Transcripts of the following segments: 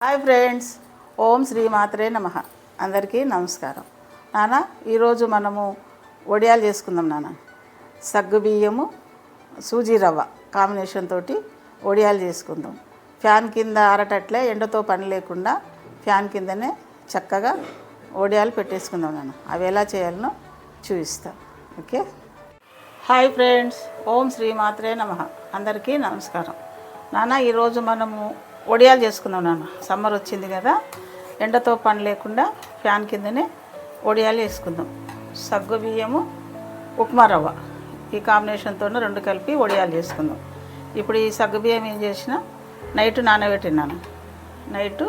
Hi friends, ఓం శ్రీ మాత్రే నమః. అందరికీ నమస్కారం. నాన్న, ఈరోజు మనము వడియాలు చేసుకుందాం. నాన్న, సగ్గు బియ్యము సూజీ రవ్వ కాంబినేషన్ తోటి వడియాలు చేసుకుందాం. ఫ్యాన్ కింద ఆరటట్లే ఎండతో పని లేకుండా ఫ్యాన్ కిందనే చక్కగా వడియాలు పెట్టేసుకుందాం. నాన్న, అవి ఎలా చేయాలనో చూపిస్తా. ఓకే. హాయ్ ఫ్రెండ్స్, ఓం శ్రీ మాత్రే నమః. అందరికీ నమస్కారం. నాన్న, ఈరోజు మనము వడియాలు చేసుకుందాం. నాన్న, సమ్మర్ వచ్చింది కదా, ఎండతో పని లేకుండా ఫ్యాన్ కిందనే వడియాలు వేసుకుందాం. సగ్గు బియ్యము ఉప్మా రవ్వ ఈ కాంబినేషన్తో రెండు కలిపి వడియాలు చేసుకుందాం. ఇప్పుడు ఈ సగ్గు బియ్యం ఏం చేసిన, నైట్ నానబెట్టినాను. నైట్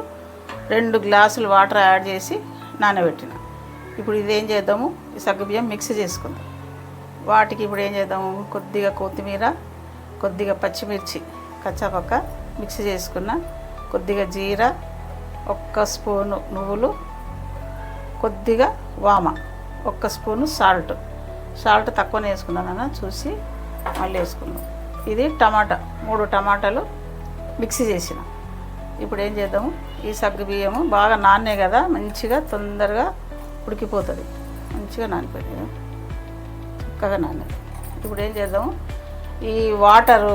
2 గ్లాసులు వాటర్ యాడ్ చేసి నానబెట్టిన. ఇప్పుడు ఇదేం చేద్దాము, ఈ సగ్గు బియ్యం మిక్స్ చేసుకుందాం. వాటికి ఇప్పుడు ఏం చేద్దాము, కొద్దిగా కొత్తిమీర, కొద్దిగా పచ్చిమిర్చి కచ్చాపక్క మిక్స్ చేసుకున్న, కొద్దిగా జీరా, 1 స్పూను నువ్వులు, కొద్దిగా వామ, 1 స్పూను సాల్ట్ తక్కువనే వేసుకున్నాను, చూసి మళ్ళీ వేసుకున్నాం. ఇది టమాటా, 3 టమాటాలు మిక్సీ చేసిన. ఇప్పుడు ఏం చేద్దాము, ఈ సగ్గు బియ్యము బాగా నానే కదా, మంచిగా తొందరగా ఉడికిపోతుంది. మంచిగా నానిపోయింది, చక్కగా నానే. ఇప్పుడు ఏం చేద్దాము, ఈ వాటరు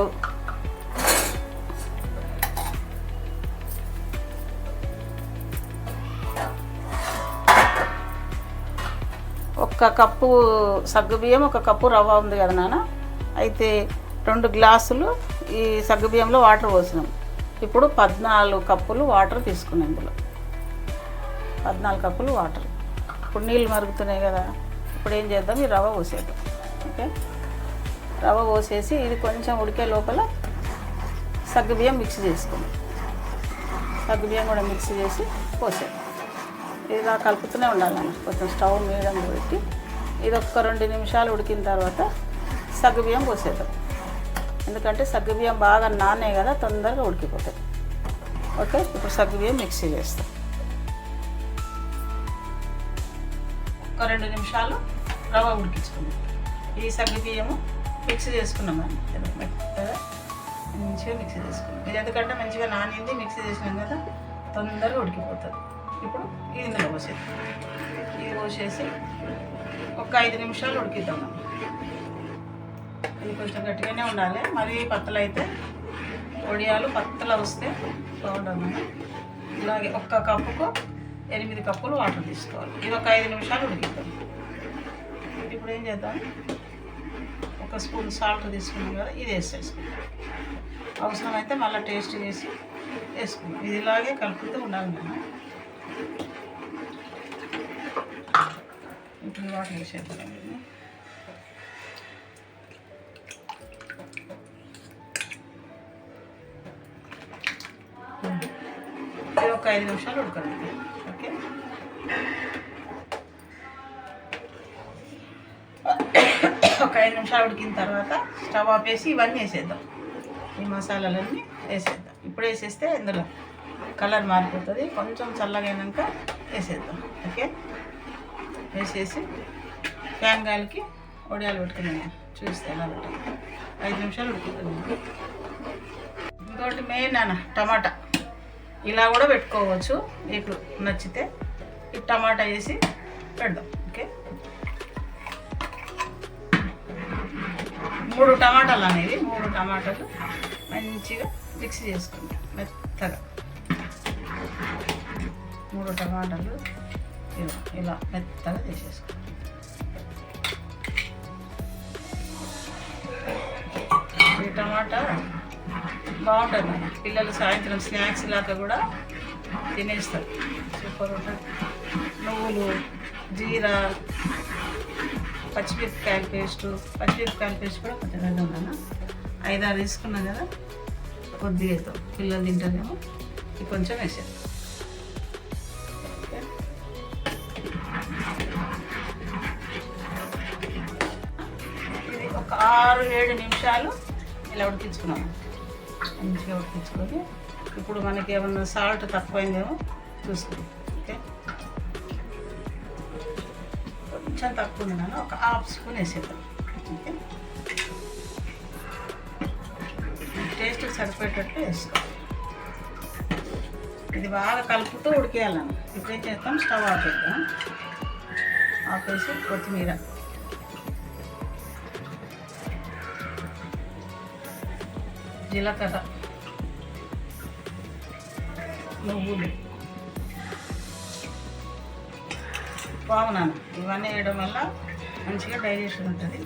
ఒక కప్పు సగ్గుబియ్యం, 1 కప్పు రవ్వ ఉంది కదా నాన్న, అయితే 2 గ్లాసులు ఈ సగ్గుబియ్యంలో వాటర్ పోసినాం. ఇప్పుడు 14 కప్పులు వాటర్ తీసుకున్నాం. ఇందులో 14 కప్పులు వాటర్. ఇప్పుడు నీళ్ళు మరుగుతున్నాయి కదా, ఇప్పుడు ఏం చేద్దాం, ఈ రవ్వ పోసేద్దాం. ఓకే, రవ్వ పోసేసి ఇది కొంచెం ఉడికే లోపల సగ్గుబియ్యం మిక్స్ చేసుకుందాం. సగ్గుబియ్యం కూడా మిక్స్ చేసి పోసేద్దాం. ఇలా కలుపుతూనే ఉండాలి. కొంచెం స్టవ్ మీడియం పెట్టి ఇది 1-2 నిమిషాలు ఉడికిన తర్వాత సగ్గుబియ్యం పోసేద్దాం. ఎందుకంటే సగ్గుబియ్యం బాగా నానే కదా, తొందరగా ఉడికిపోతాయి. ఓకే, ఇప్పుడు సగ్గుబియ్యం మిక్సీ చేస్తాం. 1-2 నిమిషాలు రవ్వ ఉడికించుకుందాం. ఈ సగ్గుబియ్యము మిక్సీ చేసుకున్నాం అండి, మెత్తగా మంచిగా మిక్సీ చేసుకున్నాం. ఇది ఎందుకంటే మంచిగా నానింది, మిక్సీ చేసినాం కదా, తొందరగా ఉడికిపోతుంది. ఇప్పుడు ఇది ఇందులో పోసేద్దాం. ఇది పోసేసి 5 నిమిషాలు ఉడికిద్దాం. ఇది కొంచెం గట్టిగానే ఉండాలి, మరీ పత్తలు అయితే వడియాలు పత్తలు వస్తే బాగుండదు. ఇలాగే 1 కప్పుకు 8 కప్పులు వాటర్ తీసుకోవాలి. ఇది 5 నిమిషాలు ఉడికిద్దాం. ఇప్పుడు ఏం చేద్దాం, 1 స్పూన్ సాల్ట్ తీసుకున్నాం కదా, ఇది వేసేసుకుందాం. అవసరమైతే మళ్ళీ టేస్ట్ చేసి వేసుకుందాం. ఇది ఇలాగే కలుపుతూ ఉండాలి. మనం ఇప్పుడు వాటర్ వేసేద్దాం. ఇది 5 నిమిషాలు ఉడకండి. ఓకే, 5 నిమిషాలు ఉడికిన తర్వాత స్టవ్ ఆపేసి ఇవన్నీ వేసేద్దాం. ఈ మసాలాలన్నీ వేసేద్దాం. ఇప్పుడు వేసేస్తే ఇందులో కలర్ మారిపోతుంది. కొంచెం చల్లగైనాక వేసేద్దాం. ఓకే, వేసేసి ఫ్యాన్ గాలికి వడియాలు పెట్టుకున్నాను. చూస్తే ఎలా పెట్టాలి. 5 నిమిషాలు ఉడుకుతుంది. ఇంకోటి మెయిన్ అన్న టమాటా, ఇలా కూడా పెట్టుకోవచ్చు మీకు నచ్చితే. ఈ టమాటా వేసి పెడదాం. ఓకే, 3 టమాటాలు అనేది 3 టమాటాలు మంచిగా మిక్స్ చేసుకుంటాం మెత్తగా. 3 టమాటాలు ఇలా మెత్తగా చేసేసుకోండి. ఈ టమాటా బాగుంటుంది, పిల్లలు సాయంత్రం స్నాక్స్ లాగా కూడా తినేస్తారు. సూపర్ ఉంటుంది. నువ్వులు, జీరా, పచ్చిమిరపకాయల పేస్ట్ కూడా కొంచెం వేద్దాం. 5-6 తీసుకున్నాం కదా, కొద్దిగా పిల్లలు తింటారేమో, ఇది కొంచెం వేసేది. ఇది 6-7 నిమిషాలు ఇలా ఉడికించుకున్నాము. మంచిగా ఉడికించుకొని ఇప్పుడు మనకి ఏమన్నా సాల్ట్ తక్కువైందేమో చూసుకుందాం. ఓకే, కొంచెం తక్కువ ఉంది, 1/2 స్పూన్ వేసేద్దాం. ఓకే, టేస్ట్ సరిపోయేటట్లు వేసుకోవాలి. ఇది బాగా కలుపుతూ ఉడికేయాలను. ఇప్పుడు ఏం చేస్తాం, స్టవ్ ఆపేద్దాం. ఆపేసి కొత్తిమీర, జీలకర్ర, నువ్వులు, పావునాను ఇవన్నీ వేయడం వల్ల మంచిగా డైజెషన్ ఉంటుంది,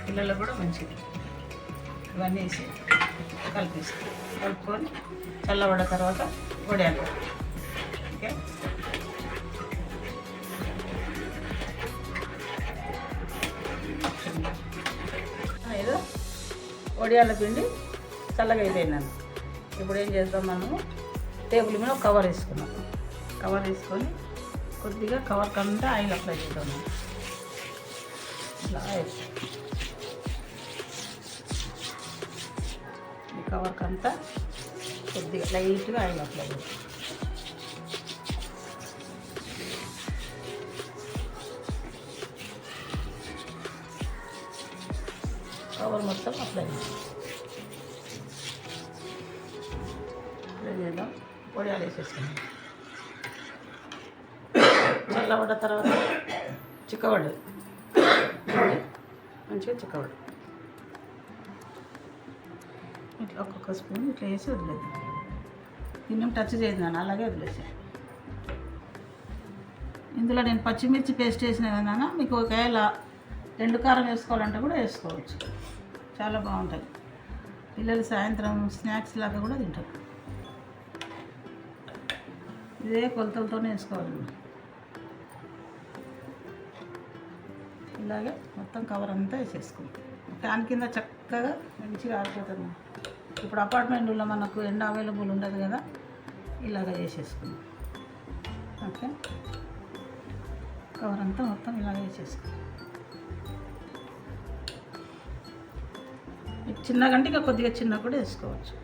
పిల్లలకు కూడా మంచిది. ఇవన్నీ వేసి కలిపేస్తాం. కలుపుకొని చల్లబడ్డ తర్వాత వడియాలు. ఓకే, ఇది వడియాల పిండి చల్లగా అయిపోయిందండి. ఇప్పుడు ఏం చేద్దాం, మనము టేబుల్ మీద ఒక కవర్ వేసుకున్నాం. కవర్ వేసుకొని కొద్దిగా కవర్ కంతా ఆయిల్ అప్లై చేద్దాం. ఇట్లా ఆయిల్ ఈ కవర్ కంతా కొద్దిగా లైట్గా ఆయిల్ అప్లై చేద్దాం. కవర్ మొత్తం అప్లై చేద్దాం. వడియాలు వేసేసుకున్నాం. చల్లబడ్డ తర్వాత చిక్కబడ్డది, మంచిగా చిక్కబడ్డది. ఇట్లా ఒక్కొక్క స్పూన్ ఇట్లా వేసి వదిలేద్దాం. దీన్ని టచ్ చేయదు, అలాగే వదిలేసి. ఇందులో నేను పచ్చిమిర్చి పేస్ట్ వేసిన కదా, మీకు ఒకవేళ ఎండు కారం వేసుకోవాలంటే కూడా వేసుకోవచ్చు. చాలా బాగుంటుంది. పిల్లలు సాయంత్రం స్నాక్స్ లాగా కూడా తింటారు. ఇదే కొలతలతోనే వేసుకోవాలి. ఇలాగే మొత్తం కవర్ అంతా వేసేసుకుంటాం. ఫ్యాన్ కింద చక్కగా మంచిగా ఆరిపోతుంది. ఇప్పుడు అపార్ట్మెంట్లో మనకు ఎండ అవైలబుల్ ఉండదు కదా, ఇలాగ చేసేసుకుందాం. ఓకే, కవర్ అంతా మొత్తం ఇలాగ వేసేసుకుందాం. చిన్నగంటే ఇంకా కొద్దిగా చిన్న కూడా వేసుకోవచ్చు.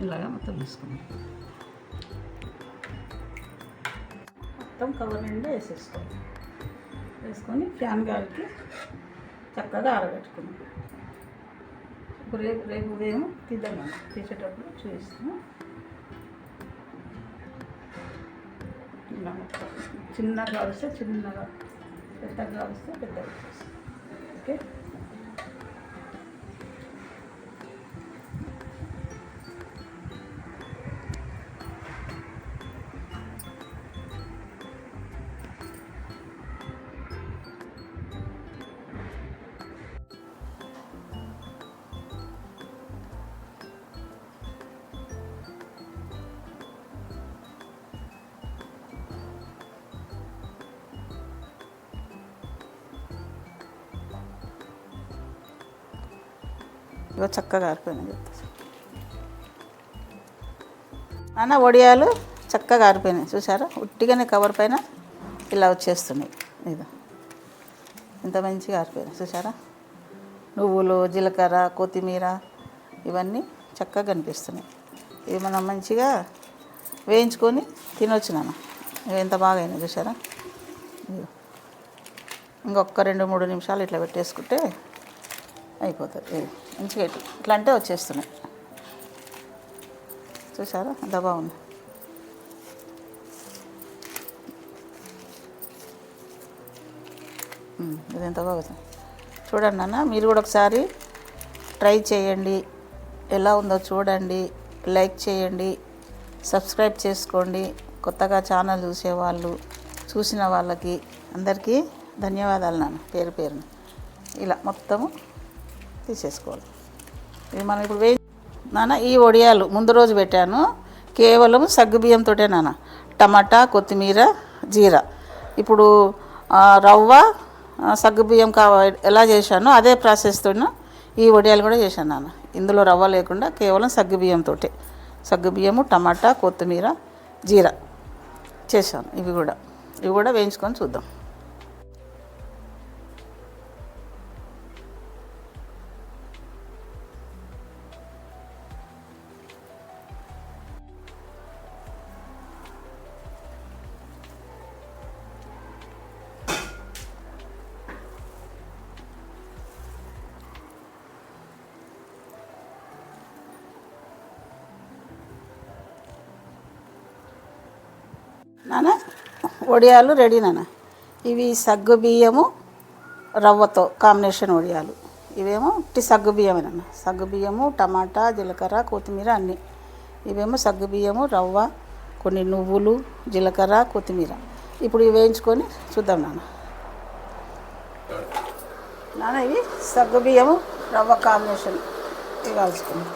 ఇలాగా మొత్తం వేసుకున్నాం. మొత్తం కవర్ నిండా వేసేసుకోవాలి. వేసుకొని ఫ్యాన్ గాలికి చక్కగా ఆరబెట్టుకున్నాం. రేపు ఉదయం తీద్దాం. తీసేటప్పుడు చూపిస్తాము. ఇలా మొత్తం చిన్నగా కావస్తే చిన్నగా, పెద్దగా కావస్తే పెద్దగా చేస్తాం. ఓకే, ఇగో చక్కగా ఆరిపోయినాయి చెప్తా. అన్న వడియాలు చక్కగా ఆరిపోయినాయి చూసారా. ఉట్టిగానే కవర్ పైన ఇలా వచ్చేస్తున్నాయి. ఇదో ఇంత మంచిగా ఆరిపోయినాయి చూసారా. నువ్వులు, జీలకర్ర, కొత్తిమీర ఇవన్నీ చక్కగా కనిపిస్తున్నాయి. ఇవి మనం మంచిగా వేయించుకొని తినొచ్చు నాన్న. ఇవి ఎంత బాగా అయినాయి చూసారా. ఇంకొక 2-3 నిమిషాలు ఇట్లా పెట్టేసుకుంటే అయిపోతుంది. మంచిగా ఇట్లా అంటే వచ్చేస్తున్నాయి చూసారా, ఎంత బాగుంది. ఇది ఎంత బాగుంది చూడండి అన్న. మీరు కూడా ఒకసారి ట్రై చేయండి, ఎలా ఉందో చూడండి, లైక్ చేయండి, సబ్స్క్రైబ్ చేసుకోండి. కొత్తగా ఛానల్ చూసేవాళ్ళు, చూసిన వాళ్ళకి అందరికీ ధన్యవాదాలు నాన్న, పేరు పేరున. ఇలా మొత్తము తీసేసుకోవాలి. ఇది మనం ఇప్పుడు నాన్న ఈ వడియాలు ముందు రోజు పెట్టాను. కేవలం సగ్గుబియ్యంతో నాన్న, టమాటా, కొత్తిమీర, జీరా. ఇప్పుడు రవ్వ, సగ్గుబియ్యం ఎలా చేశానో అదే ప్రాసెస్తో ఈ వడియాలు కూడా చేశాను నాన్న. ఇందులో రవ్వ లేకుండా కేవలం సగ్గుబియ్యంతో, సగ్గుబియ్యము, టమాటా, కొత్తిమీర, జీరా చేశాను. ఇవి కూడా వేయించుకొని చూద్దాం. నాన్న వడియాలు రెడీ నాన్న. ఇవి సగ్గు బియ్యము రవ్వతో కాంబినేషన్ వడియాలు. ఇవేమో ఉట్టి సగ్గు బియ్యమే నాన్న. సగ్గు బియ్యము, టమాటా, జీలకర్ర, కొత్తిమీర అన్నీ. ఇవేమో సగ్గు బియ్యము, రవ్వ, కొన్ని నువ్వులు, జీలకర్ర, కొత్తిమీర. ఇప్పుడు ఇవి వేయించుకొని చూద్దాం నాన్న. నాన్న ఇవి సగ్గు బియ్యము రవ్వ కాంబినేషన్ ఇవి కాల్చుకున్నాం.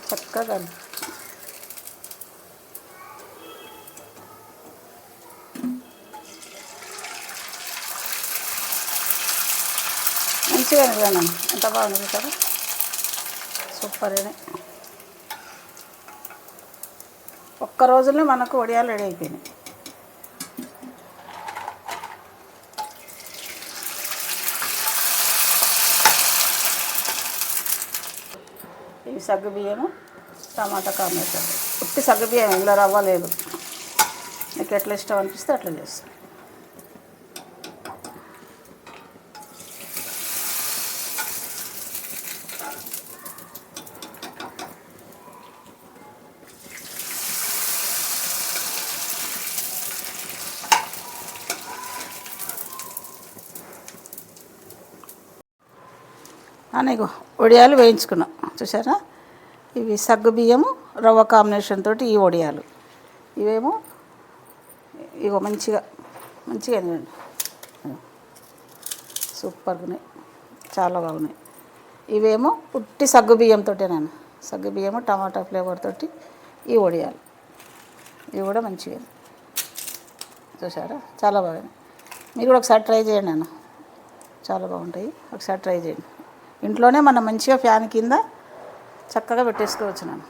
చక్కగా మంచిగా నాన్న. ఎంత బాగుంది కదా, సూపర్ అని. ఒక్క రోజులో మనకు వడియాలు రెడీ అయిపోయినాయి. ఇవి సగ్గు బియ్యము టమాటా కాంబినేషన్. ఉట్టి సగ్గు బియ్యం, ఇందులో రవ్వ లేదు. మీకు ఎట్లా ఇష్టం అనిపిస్తే అట్లా చేస్తాను. అనేగో వడియాలు వేయించుకున్నాం చూసారా. ఇవి సగ్గు బియ్యము రవ్వ కాంబినేషన్ తోటి ఈ వడియాలు. ఇవేమో ఇగో మంచిగా మంచిగా సూపర్గా ఉన్నాయి, చాలా బాగున్నాయి. ఇవేమో ఉట్టి సగ్గు బియ్యంతో నాన్న. సగ్గు బియ్యము టమాటా ఫ్లేవర్ తోటి ఈ వడియాలు. ఇవి కూడా మంచిగా చూసారా, చాలా బాగున్నాయి. మీరు కూడా ఒకసారి ట్రై చేయండి నాన్న, చాలా బాగుంటాయి. ఒకసారి ట్రై చేయండి. ఇంట్లోనే మనం మంచిగా ఫ్యాన్ కింద చక్కగా పెట్టేసుకోవచ్చు నాన్న.